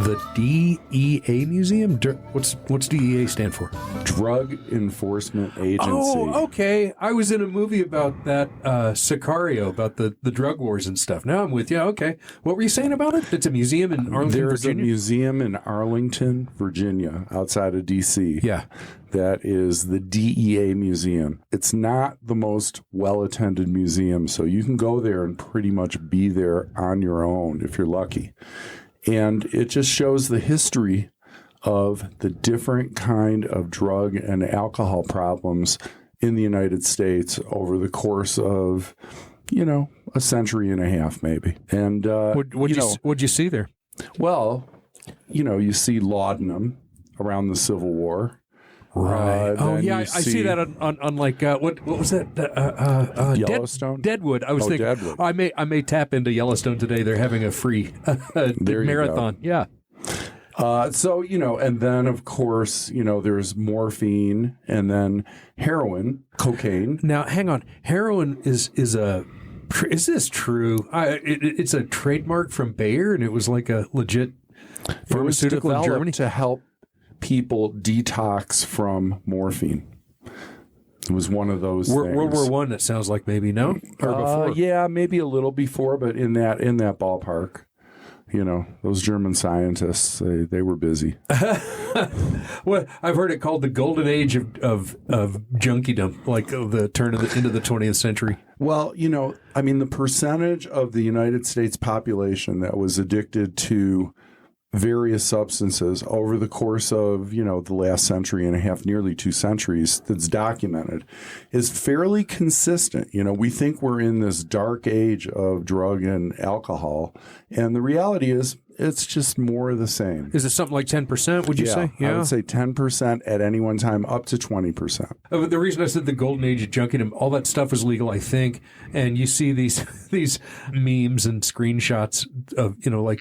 The DEA Museum? What's DEA stand for? Drug Enforcement Agency. Oh, okay. I was in a movie about that, Sicario, about the drug wars and stuff. Now I'm with you. Okay. What were you saying about it? It's a museum in Arlington, There's Virginia? a museum in Arlington, Virginia, outside of D.C. Yeah. That is the DEA Museum. It's not the most well-attended museum, so you can go there and pretty much be there on your own if you're lucky. And it just shows the history of the different kind of drug and alcohol problems in the United States over the course of, a century and a half, maybe. And what'd you see there? Well, you see laudanum around the Civil War. Right. I see that on like what was that? Yellowstone? Deadwood. I was thinking. Deadwood. I may tap into Yellowstone today. They're having a free marathon. Yeah. And then of course, there's morphine and then heroin, cocaine. Now, hang on. Heroin is this true? It's a trademark from Bayer, and it was like a legit pharmaceutical in Germany to help people detox from morphine. It was one of those things. World War I, that sounds like, maybe, no? Or before? Yeah, maybe a little before, but in that ballpark. Those German scientists, they were busy. Well, I've heard it called the golden age of junkiedom, like the turn of into the 20th century. Well, the percentage of the United States population that was addicted to various substances over the course of, the last century and a half, nearly 2 centuries that's documented is fairly consistent. We think we're in this dark age of drug and alcohol, and the reality is it's just more of the same. Is it something like 10%, would you say? Yeah, I would say 10% at any one time, up to 20%. The reason I said the golden age of junkiedom, all that stuff was legal, I think, and you see these memes and screenshots of, like,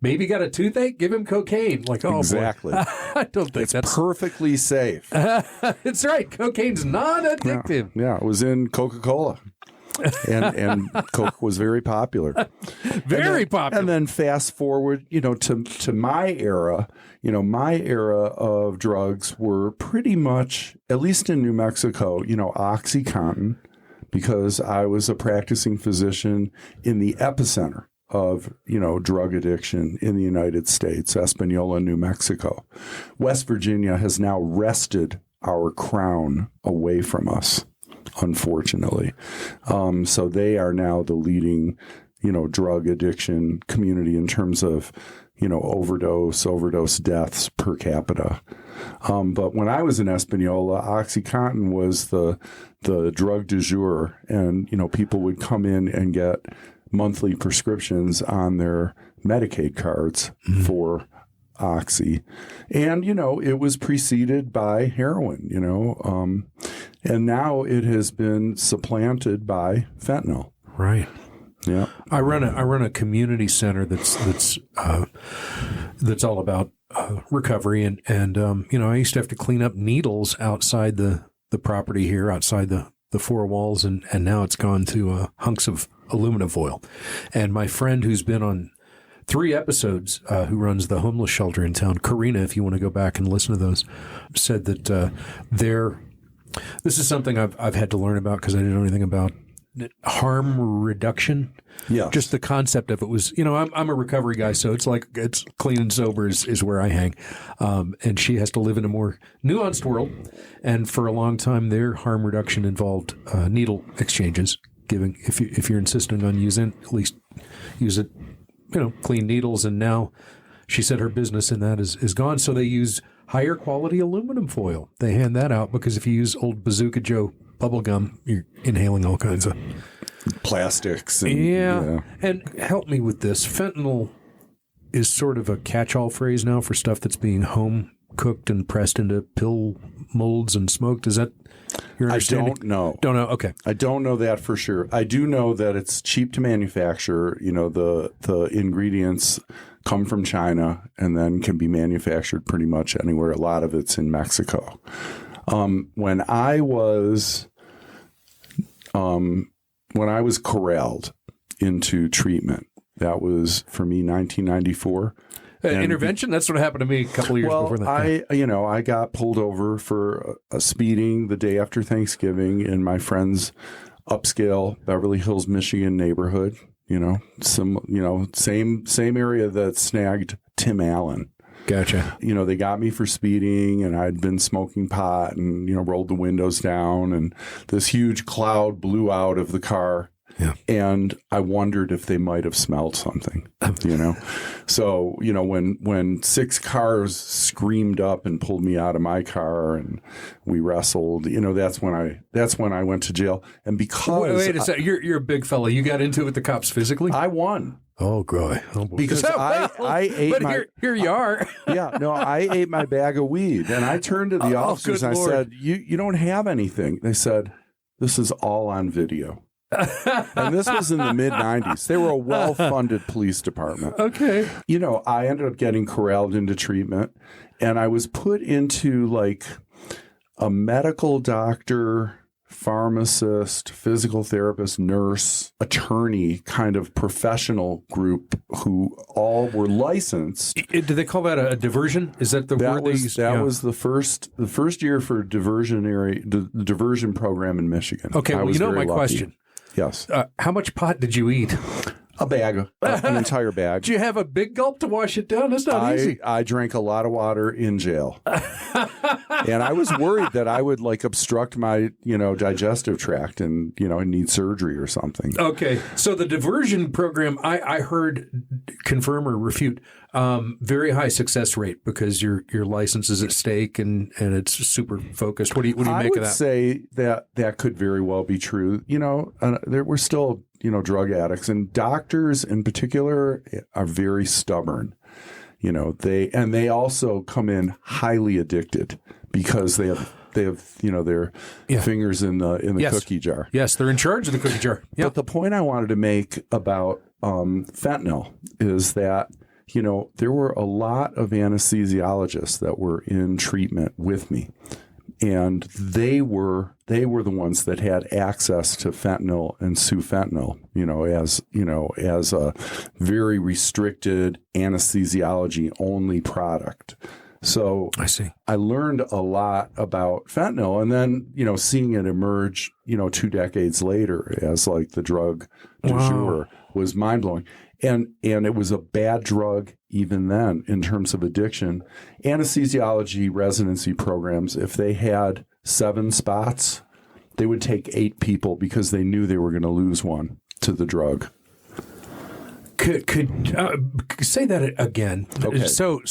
baby got a toothache, give him cocaine. Like, oh, exactly. Boy. I don't think that's perfectly safe. It's right. Cocaine's not addictive. Yeah, it was in Coca-Cola. and Coke was very popular. Very popular. And then fast forward, to my era, my era of drugs were pretty much, at least in New Mexico, OxyContin, because I was a practicing physician in the epicenter of, drug addiction in the United States, Espanola, New Mexico. West Virginia has now wrested our crown away from us, unfortunately. So they are now the leading, drug addiction community in terms of, overdose deaths per capita. But when I was in Espanola, OxyContin was the drug du jour, and, people would come in and get monthly prescriptions on their Medicaid cards for Oxy. And, it was preceded by heroin, and now it has been supplanted by fentanyl. Right. Yeah. I run a community center that's all about recovery, and I used to have to clean up needles outside the property here, outside the four walls, and now it's gone to hunks of aluminum foil. And my friend who's been on 3 episodes, who runs the homeless shelter in town, Karina, if you want to go back and listen to those, said that this is something I've had to learn about because I didn't know anything about harm reduction. Yeah. Just the concept of it was, I'm a recovery guy, so it's like it's clean and sober is where I hang. And she has to live in a more nuanced world. And for a long time, their harm reduction involved needle exchanges, giving, if you're insisting on using, at least use it, clean needles. And now she said her business in that is gone. So they use higher quality aluminum foil. They hand that out because if you use old Bazooka Joe bubble gum, you're inhaling all kinds of plastics. And help me with this. Fentanyl is sort of a catch-all phrase now for stuff that's being home cooked and pressed into pill molds and smoked. Is that your understanding? I don't know. Don't know. Okay. I don't know that for sure. I do know that it's cheap to manufacture. The ingredients come from China and then can be manufactured pretty much anywhere. A lot of it's in Mexico. When I was when I was corralled into treatment, that was for me 1994. Intervention? That's what happened to me a couple of years before that. I got pulled over for a speeding the day after Thanksgiving in my friend's upscale Beverly Hills, Michigan neighborhood. Same area that snagged Tim Allen. Gotcha. They got me for speeding, and I'd been smoking pot and, rolled the windows down, and this huge cloud blew out of the car. Yeah. And I wondered if they might have smelled something, So, when 6 cars screamed up and pulled me out of my car and we wrestled, that's when I went to jail. And because wait a second, you're a big fella. You got into it with the cops physically? I won. Oh, boy. Because I ate but here you are. I ate my bag of weed, and I turned to the officers and I said, you don't have anything. They said, this is all on video. And this was in the mid-90s. They were a well-funded police department. Okay. I ended up getting corralled into treatment, and I was put into like a medical doctor, pharmacist, physical therapist, nurse, attorney kind of professional group who all were licensed. Do they call that a diversion? Is that the word they use? That was the first year for the diversion program in Michigan. Okay, well, my question. Yes. How much pot did you eat? A bag, an entire bag. Did you have a big gulp to wash it down? That's not easy. I drank a lot of water in jail. And I was worried that I would obstruct my, digestive tract and, need surgery or something. Okay. So the diversion program, I heard, confirm or refute, very high success rate because your license is at stake and it's super focused. What do you make of that? I would say that could very well be true. We're still, drug addicts, and doctors in particular are very stubborn. They also come in highly addicted because they have their fingers in the cookie jar. Yes, they're in charge of the cookie jar. Yeah. But the point I wanted to make about fentanyl is that there were a lot of anesthesiologists that were in treatment with me, and they were the ones that had access to fentanyl and sufentanil, as a very restricted anesthesiology only product. So I see. I learned a lot about fentanyl, and then, seeing it emerge, 2 decades later as the drug du jour was mind blowing. And it was a bad drug even then in terms of addiction. Anesthesiology residency programs, if they had 7 spots, they would take 8 people because they knew they were going to lose one to the drug. Could say that again? Okay. So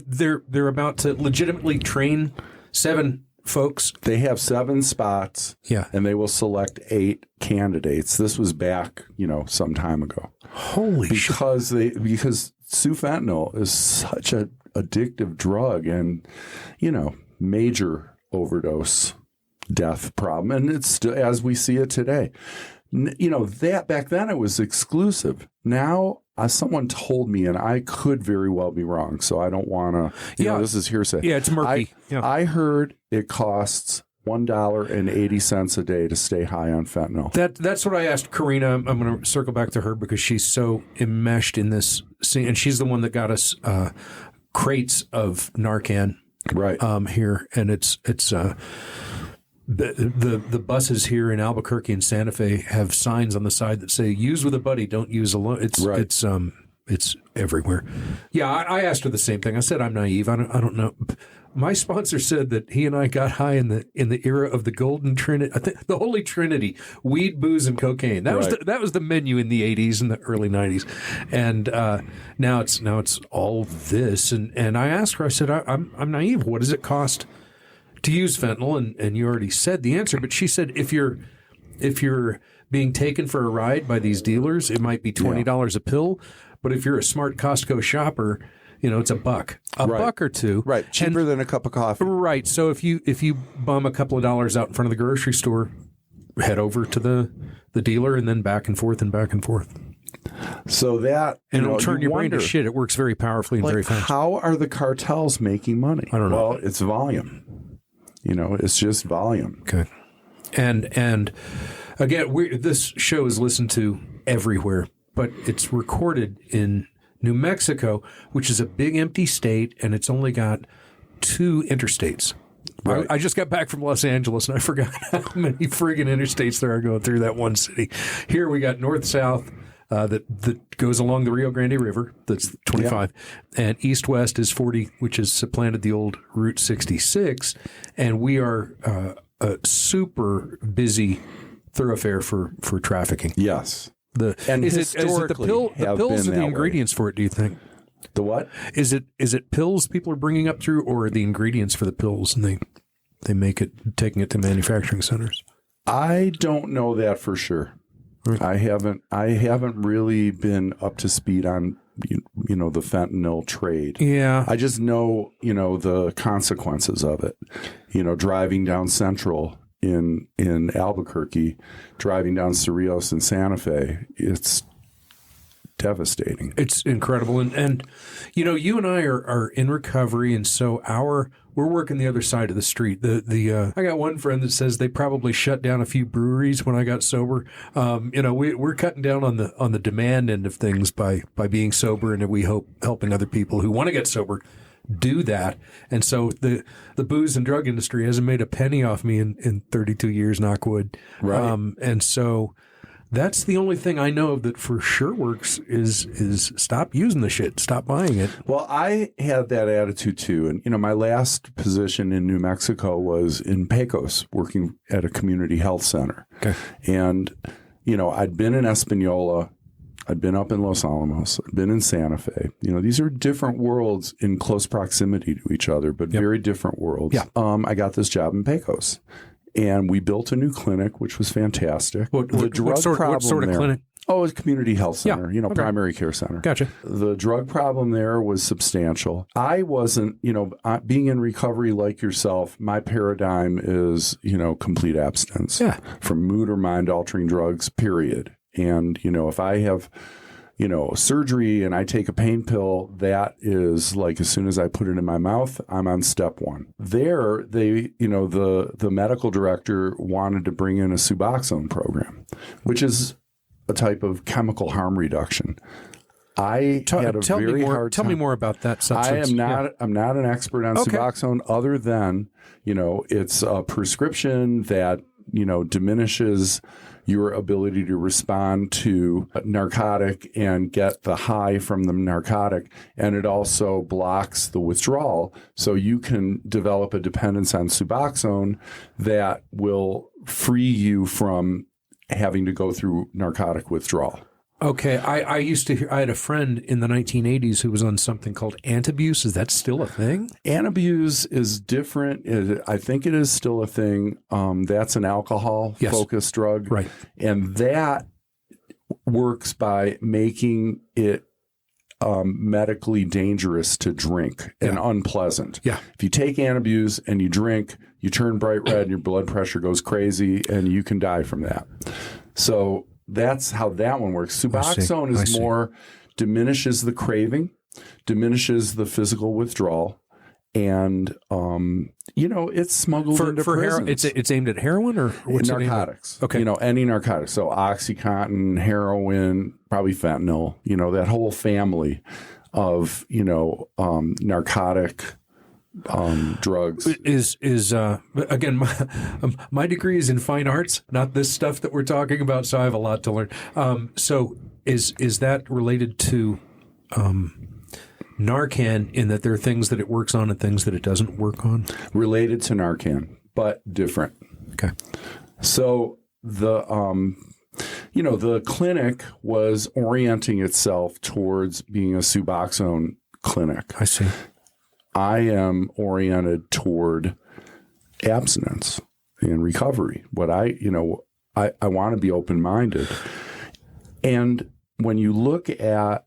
they're about to legitimately train 7 folks. They have 7 spots. Yeah. And they will select 8 candidates. This was back, some time ago. Holy shit. Because sufentanil is such an addictive drug and, major overdose death problem. And it's as we see it today. That back then it was exclusive. Now, someone told me, and I could very well be wrong, so I don't want to, this is hearsay. Yeah, it's murky. I heard it costs $1.80 a day to stay high on fentanyl. That's what I asked Karina. I'm going to circle back to her because she's so enmeshed in this scene, and she's the one that got us crates of Narcan here, and it's the buses here in Albuquerque and Santa Fe have signs on the side that say "Use with a buddy, don't use alone." It's everywhere. Yeah, I asked her the same thing. I said I'm naive. I don't know. My sponsor said that he and I got high in the era of the Golden Trinity, I think the Holy Trinity: weed, booze, and cocaine. That was the menu in the '80s and the early '90s, and now it's all this. And I asked her. I said I'm naive. What does it cost to use fentanyl? And you already said the answer, but she said if you're being taken for a ride by these dealers, it might be $20 a pill, but if you're a smart Costco shopper, it's $1, $1 or $2, right? Cheaper than a cup of coffee, right? So if you bum a couple of dollars out in front of the grocery store, head over to the dealer and then back and forth and back and forth. So that it'll turn your brain to shit. It works very powerfully and very fast. How are the cartels making money? I don't know. Well, it's volume. It's just volume. Okay. And Again, this show is listened to everywhere, but it's recorded in New Mexico, which is a big empty state, and it's only got 2 interstates. Right. I just got back from Los Angeles, and I forgot how many friggin' interstates there are going through that one city. Here we got north-south that goes along the Rio Grande River. That's 25. Yeah. And east-west is 40, which has supplanted the old Route 66. And we are a super busy thoroughfare for trafficking. Yes. Is it the pills or the ingredients for it, do you think? The what? Is it pills people are bringing up through, or the ingredients for the pills, and they make it, taking it to manufacturing centers? I don't know that for sure. Right. I haven't really been up to speed on the fentanyl trade. Yeah. I just know, the consequences of it. Driving down Central in Albuquerque, driving down Cerrillos in Santa Fe, it's devastating. It's incredible. And you and I are in recovery, and so we're working the other side of the street. I got one friend that says they probably shut down a few breweries when I got sober. We're cutting down on the demand end of things by being sober, and we hope helping other people who want to get sober do that. And so the booze and drug industry hasn't made a penny off me in 32 years, knock wood. Right. And so that's the only thing I know of that for sure works is stop using the shit, stop buying it. Well, I had that attitude too. And, my last position in New Mexico was in Pecos, working at a community health center. Okay. And, I'd been in Espanola, I'd been up in Los Alamos, I'd been in Santa Fe. These are different worlds in close proximity to each other, but very different worlds. Yeah. I got this job in Pecos. And we built a new clinic, which was fantastic. What sort of clinic? Oh, it's a community health center, okay. Primary care center. Gotcha. The drug problem there was substantial. I wasn't, being in recovery like yourself, my paradigm is, complete abstinence from mood or mind altering drugs, period. And, if I have surgery and I take a pain pill, that is like as soon as I put it in my mouth, I'm on step 1. There, the medical director wanted to bring in a Suboxone program, which is a type of chemical harm reduction. I had a very hard time. Tell me more about that substance. I'm not an expert on Suboxone other than, it's a prescription that, diminishes your ability to respond to a narcotic and get the high from the narcotic. And it also blocks the withdrawal. So you can develop a dependence on Suboxone that will free you from having to go through narcotic withdrawal. Okay. I had a friend in the 1980s who was on something called Antabuse. Is that still a thing? Antabuse is different. I think it is still a thing. That's an alcohol-focused drug. Right. And that works by making it medically dangerous to drink and unpleasant. Yeah. If you take Antabuse and you drink, you turn bright red and your blood pressure goes crazy and you can die from that. So that's how that one works. Suboxone is more diminishes the craving, diminishes the physical withdrawal, and it's smuggled into prisons. It's aimed at heroin or what's narcotics. Okay, any narcotics. So OxyContin, heroin, probably fentanyl. That whole family of narcotic drugs is again my degree is in fine arts, not this stuff that we're talking about, so I have a lot to learn. So is that related to Narcan, in that there are things that it works on and things that it doesn't work on? Related to Narcan, but different. Okay. So the clinic was orienting itself towards being a Suboxone clinic. I see. I am oriented toward abstinence and recovery. What I want to be open-minded. And when you look at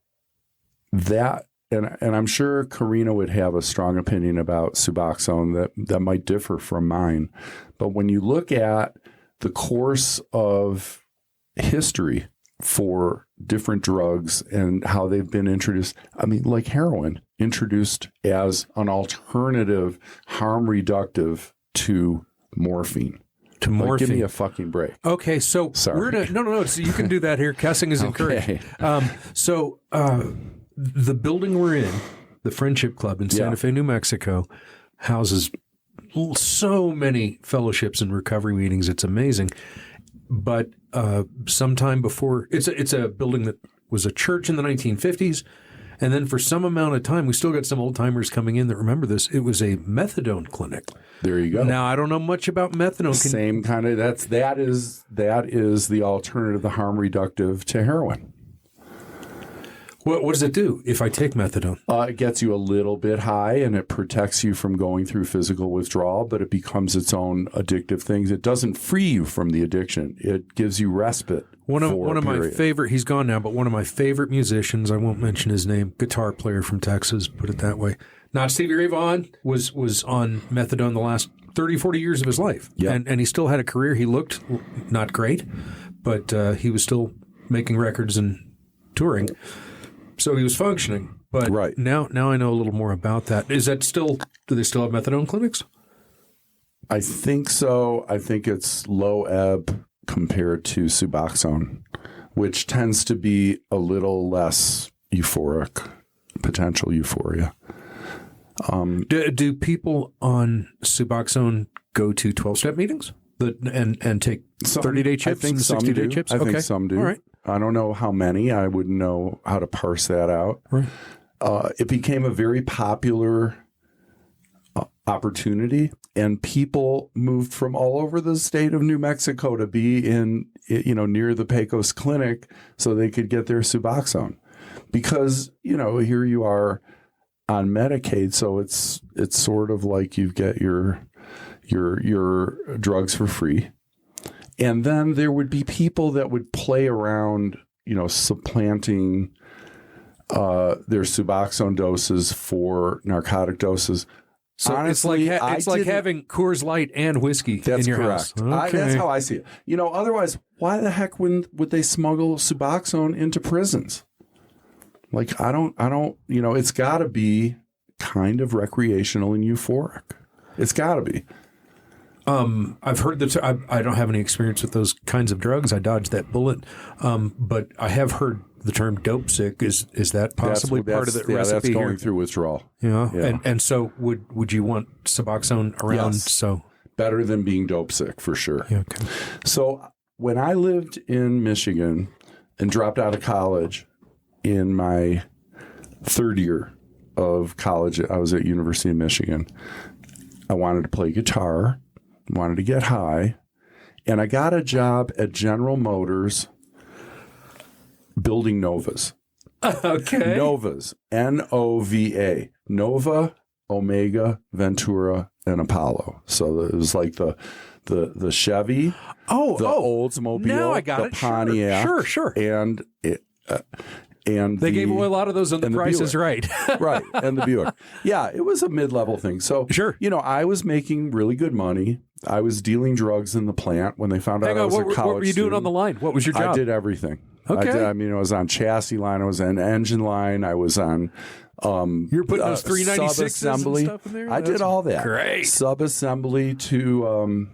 that, and I'm sure Karina would have a strong opinion about Suboxone that might differ from mine. But when you look at the course of history for different drugs and how they've been introduced, like heroin, introduced as an alternative harm reductive to morphine. To Like, morphine. give me a fucking break. Okay, so Sorry. we're gonna no. So you can do that here. Cussing is encouraged. So the building we're in, the Friendship Club in Santa Fe, New Mexico, houses so many fellowships and recovery meetings. It's amazing. But sometime before, it's a building that was a church in the 1950s. And then for some amount of time, we still got some old timers coming in that remember this. It was a methadone clinic. There you go. Now, I don't know much about methadone. Same kind of that is the alternative, the harm reductive to heroin. What does it do if I take methadone? It gets you a little bit high and it protects you from going through physical withdrawal, but it becomes its own addictive things. It doesn't free you from the addiction. It gives you respite. One of my favorite, he's gone now, but one of my favorite musicians, I won't mention his name, guitar player from Texas, put it that way. Not Stevie Ray Vaughan, was on methadone the last 30, 40 years of his life. Yep. And he still had a career. He looked not great, but he was still making records and touring. So he was functioning. But Right. now I know a little more about that. Is that still, do they still have methadone clinics? I think so. I think it's low ebb compared to Suboxone, which tends to be a little less euphoric, potential euphoria. Do people on Suboxone go to 12-step meetings and take 30-day chips and 60-day chips? I think some do. All right. I don't know how many. I wouldn't know how to parse that out. Right. It became a very popular opportunity, and people moved from all over the state of New Mexico to be in, near the Pecos Clinic so they could get their Suboxone. Because, here you are on Medicaid, so it's sort of like you get your drugs for free. And then there would be people that would play around, supplanting their Suboxone doses for narcotic doses. So Honestly, it's like having Coors Light and whiskey in your house. Correct. Okay. That's how I see it. Otherwise, why the heck would they smuggle Suboxone into prisons? Like, I don't, it's got to be kind of recreational and euphoric. It's got to be. I've heard that. I don't have any experience with those kinds of drugs. I dodged that bullet. But I have heard the term dope sick. Is that possibly part of the recipe that's going here? through withdrawal. Yeah. And so would you want Suboxone around? Yes. So Better than being dope sick, for sure. yeah, okay. So when I lived in Michigan and dropped out of college in my third year of college, I was at University of Michigan. I wanted to play guitar, wanted to get high, and I got a job at General Motors building Novas. Okay. Novas, Nova, Nova, Omega, Ventura, and Apollo. So it was like the Chevy, the Oldsmobile, now I got the it. Pontiac, Sure. and They gave away a lot of those on The Price is Right. Right, and the Buick. Yeah, it was a mid-level thing. So, Sure. I was making really good money. I was dealing drugs in the plant when they found out I was a college what were you doing student. on the line? What was your job? I did everything. Okay. I was on chassis line. I was on engine line. I was on You're putting those 396s and sub-assembly. stuff in there? I did all that. Great. Sub-assembly to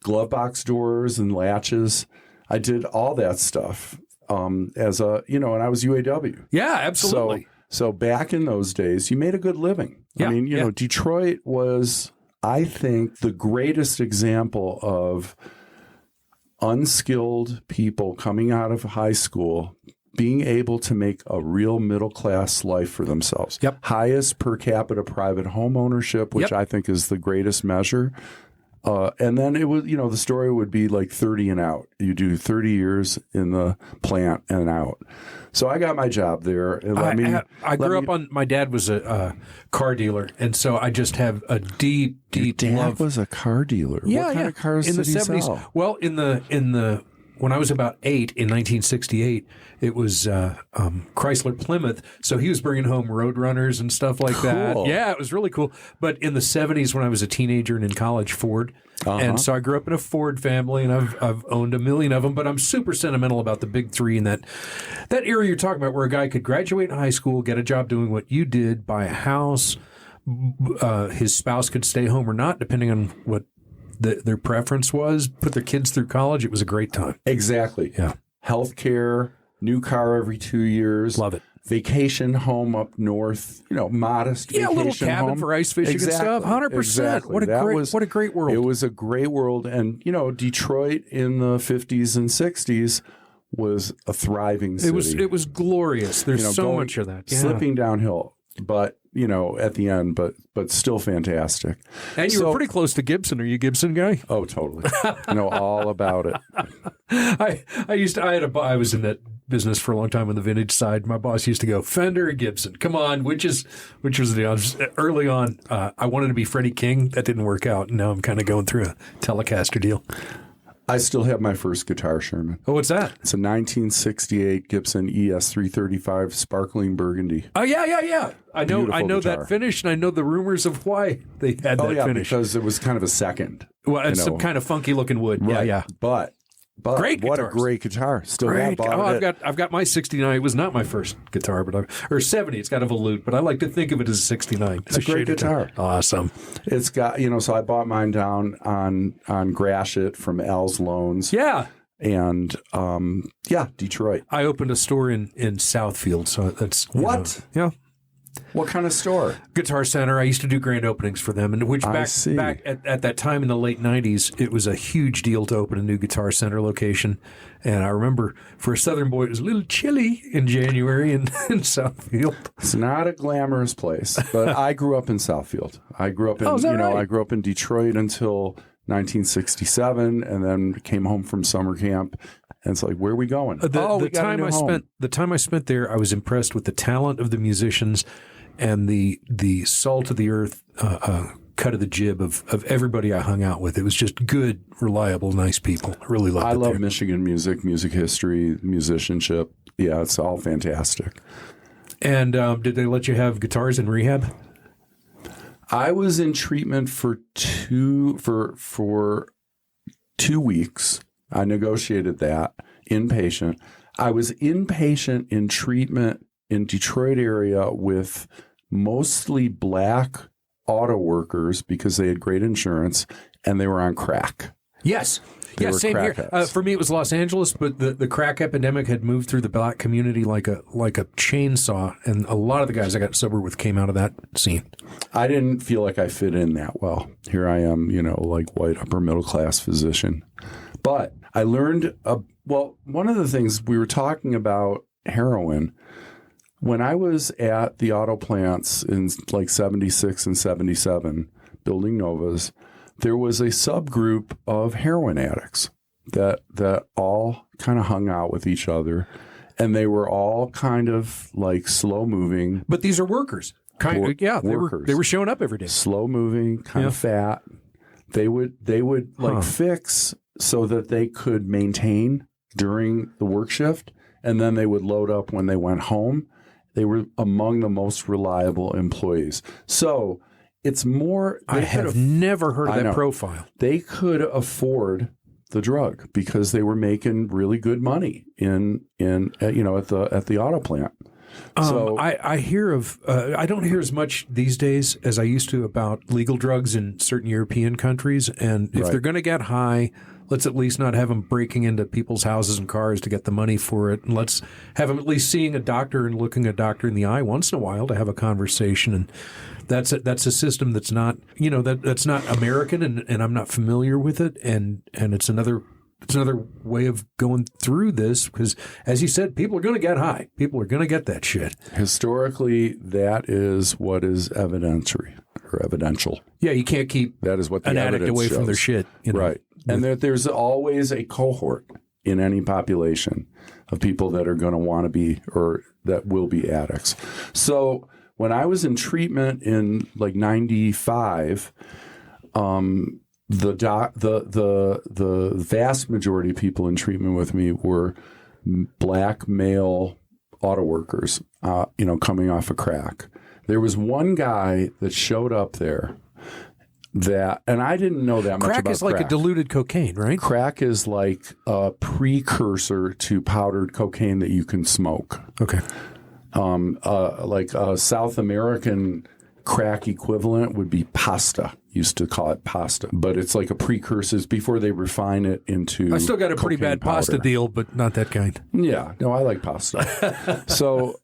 glove box doors and latches. I did all that stuff as a, and I was UAW. Yeah, absolutely. So back in those days, you made a good living. Yeah, I mean, yeah. Detroit was, I think, the greatest example of unskilled people coming out of high school being able to make a real middle-class life for themselves. Yep. Highest per capita private home ownership, which Yep. I think is the greatest measure. And then it was, the story would be like 30 and out. You do 30 years in the plant and out. So I got my job there. And I grew up on, my dad was a car dealer, and so I just have a deep Dad love. was a car dealer. Yeah, what kind of cars in did the he 70s. sell? Well, in the when I was about 8 in 1968, it was Chrysler Plymouth. So he was bringing home Roadrunners and stuff like that. Cool. Yeah, it was really cool. But in the 70s, when I was a teenager and in college, Ford. And so I grew up in a Ford family, and I've owned a million of them. But I'm super sentimental about the big three and that era you're talking about, where a guy could graduate in high school, get a job doing what you did, buy a house. His spouse could stay home or not, depending on what their preference was, put their kids through college. It was a great time. Exactly. Yeah. Healthcare, new car every 2 years. Love it. Vacation home up north, modest Yeah, a vacation little cabin home. for ice fishing and stuff. 100%. Exactly. What a great world. It was a great world. And, Detroit in the 50s and 60s was a thriving city. It was glorious. There's so much of that. Yeah. Slipping downhill, but, at the end, but still fantastic. And you were pretty close to Gibson. Are you a Gibson guy? Oh, totally. I know all about it. I was in that business for a long time on the vintage side. My boss used to go, Fender or Gibson? Come on, which was early on. I wanted to be Freddie King. That didn't work out. Now I'm kind of going through a Telecaster deal. I still have my first guitar, Sherman. Oh, what's that? It's a 1968 Gibson ES335 Sparkling Burgundy. Oh, yeah. I know Beautiful guitar. that finish, and I know the rumors of why they had that finish. Because it was kind of a second. Well, it's some kind of funky looking wood. Right. Yeah. But Great what guitars. a great guitar. Still Great. bought it. I've got my 69. It was not my first guitar, or 70. It's got a volute, but I like to think of it as a 69. It's a great guitar. Awesome. It's got, so I bought mine down on Gratiot from Al's Loans. Yeah. And, Detroit. I opened a store in Southfield, so that's... What? Yeah. What kind of store? Guitar Center. I used to do grand openings for them, and which back at that time in the late 90s, it was a huge deal to open a new Guitar Center location. And I remember for a Southern boy, it was a little chilly in January in Southfield. It's not a glamorous place, but I grew up in Southfield. I grew up in right? I grew up in Detroit until 1967, and then came home from summer camp. And it's like, where are we going? The time I spent there, I was impressed with the talent of the musicians and the salt of the earth cut of the jib of everybody I hung out with. It was just good, reliable, nice people. I really loved it. I love Michigan music history, musicianship. Yeah, it's all fantastic. And did they let you have guitars in rehab? I was in treatment for 2 weeks. I negotiated that, inpatient. I was inpatient in treatment in Detroit area with mostly black auto workers because they had great insurance and they were on crack. Yes. They were same here. crackheads. For me, it was Los Angeles, but the crack epidemic had moved through the black community like a chainsaw, and a lot of the guys I got sober with came out of that scene. I didn't feel like I fit in that well. Here I am, like white upper middle class physician. But I learned, one of the things we were talking about heroin, when I was at the auto plants in like 76 and 77, building Novas, there was a subgroup of heroin addicts that all kind of hung out with each other, and they were all kind of like slow moving. But these are workers. Workers. They were showing up every day. Slow moving, kind of fat. They would fix so that they could maintain during the work shift, and then they would load up when they went home. They were among the most reliable employees. So it's more. I have never heard of that profile. They could afford the drug because they were making really good money at the auto plant. So I hear of I don't hear as much these days as I used to about legal drugs in certain European countries. And if they're going to get high, let's at least not have them breaking into people's houses and cars to get the money for it. And let's have them at least seeing a doctor and looking a doctor in the eye once in a while to have a conversation. And that's a system that's not that's not American, and I'm not familiar with it. And it's another way of going through this because, as you said, people are going to get high. People are going to get that shit. Historically, that is what is evidentiary or evidential. Yeah, you can't keep that is what the an addict away shows. From their shit. Right. And there's always a cohort in any population of people that are going to want to be or that will be addicts. So when I was in treatment in like 95, the vast majority of people in treatment with me were black male auto workers, coming off a crack. There was one guy that showed up there and I didn't know that much about crack. Crack is like a diluted cocaine, right? Crack is like a precursor to powdered cocaine that you can smoke. Okay. Like a South American crack equivalent would be pasta. Used to call it pasta, but it's like a precursor. It's before they refine it into. I still got a pretty cocaine bad pasta powder. deal, but not that kind. Yeah, no, I like pasta. So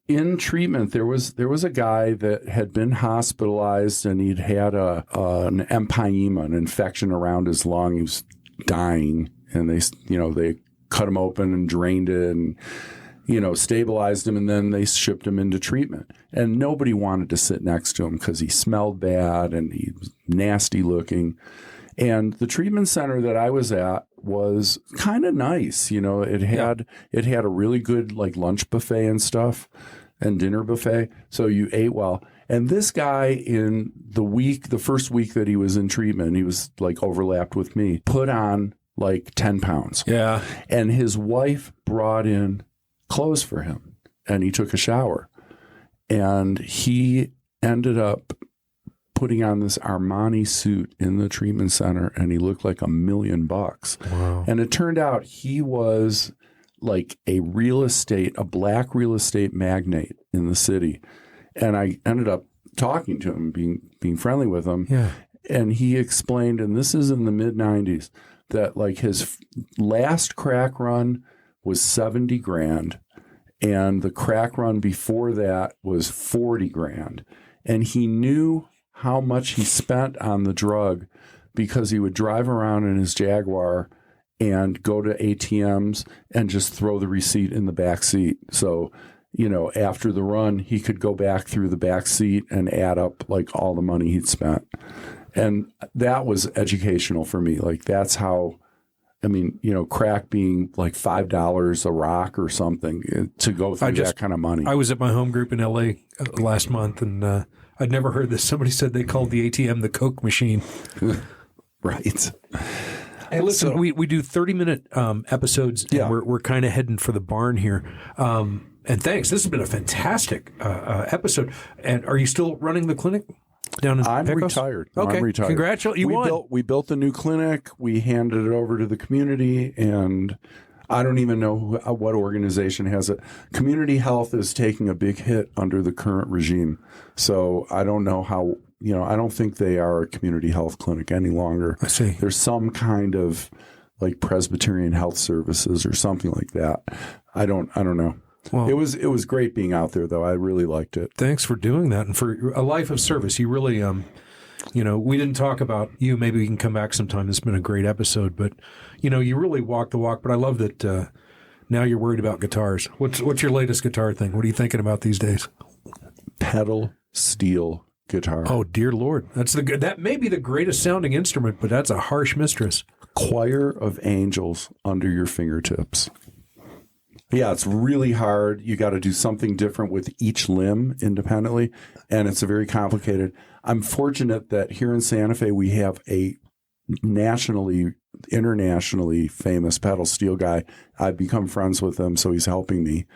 in treatment, there was a guy that had been hospitalized and he'd had an empyema, an infection around his lung. He was dying, and they cut him open and drained it and stabilized him, and then they shipped him into treatment. And nobody wanted to sit next to him because he smelled bad and he was nasty looking. And the treatment center that I was at was kind of nice. It had a really good like lunch buffet and stuff and dinner buffet. So you ate well. And this guy in the first week that he was in treatment, he was like overlapped with me, put on like 10 pounds. Yeah. And his wife brought in clothes for him and he took a shower. And he ended up putting on this Armani suit in the treatment center, and he looked like $1 million. Wow. And it turned out he was like a black real estate magnate in the city. And I ended up talking to him, being friendly with him. Yeah. And he explained, and this is in the mid-90s, that like his last crack run was 70 grand. And the crack run before that was 40 grand. And he knew how much he spent on the drug because he would drive around in his Jaguar and go to ATMs and just throw the receipt in the back seat. So, after the run, he could go back through the back seat and add up like all the money he'd spent. And that was educational for me. Like that's how, crack being like $5 a rock or something to go through that kind of money. I was at my home group in LA last month, and I'd never heard this. Somebody said they called the ATM the Coke machine. Right. Hey, listen, we do 30-minute episodes, and we're kind of heading for the barn here. And thanks. This has been a fantastic episode. And are you still running the clinic down in I'm Pecos? retired. Okay. I'm retired. Congratulations. You won. We built a new clinic. We handed it over to the community, and I don't even know what organization has it. Community Health is taking a big hit under the current regime. So I don't know how, I don't think they are a community health clinic any longer. I see. There's some kind of like Presbyterian Health Services or something like that. I don't know. Well, it was great being out there, though. I really liked it. Thanks for doing that and for a life of service. You really, we didn't talk about you. Maybe we can come back sometime. It's been a great episode, but you really walk the walk. But I love that now you're worried about guitars. What's your latest guitar thing? What are you thinking about these days? Pedal steel guitar. Oh dear Lord, that may be the greatest sounding instrument, but that's a harsh mistress. Choir of angels under your fingertips. Yeah, it's really hard. You got to do something different with each limb independently, and it's very complicated. I'm fortunate that here in Santa Fe we have a internationally famous pedal steel guy. I've become friends with him, so he's helping me,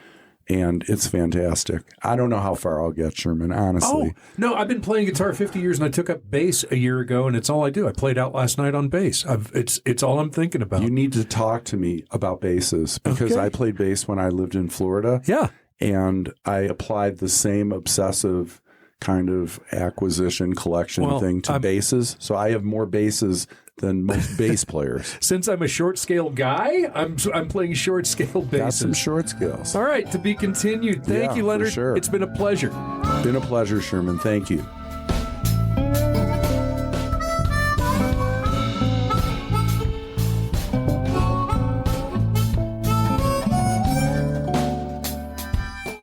and it's fantastic. I don't know how far I'll get, Sherman, honestly. Oh, no, I've been playing guitar 50 years, and I took up bass a year ago, and it's all I do. I played out last night on bass. It's all I'm thinking about. You need to talk to me about basses because I played bass when I lived in Florida. Yeah. And I applied the same obsessive kind of acquisition collection thing to basses. So I have more basses than most bass players. Since I'm a short scale guy, I'm playing short scale basses. Got some short scales. All right, to be continued. Thank you, Leonard. For sure. It's been a pleasure. Been a pleasure, Sherman. Thank you.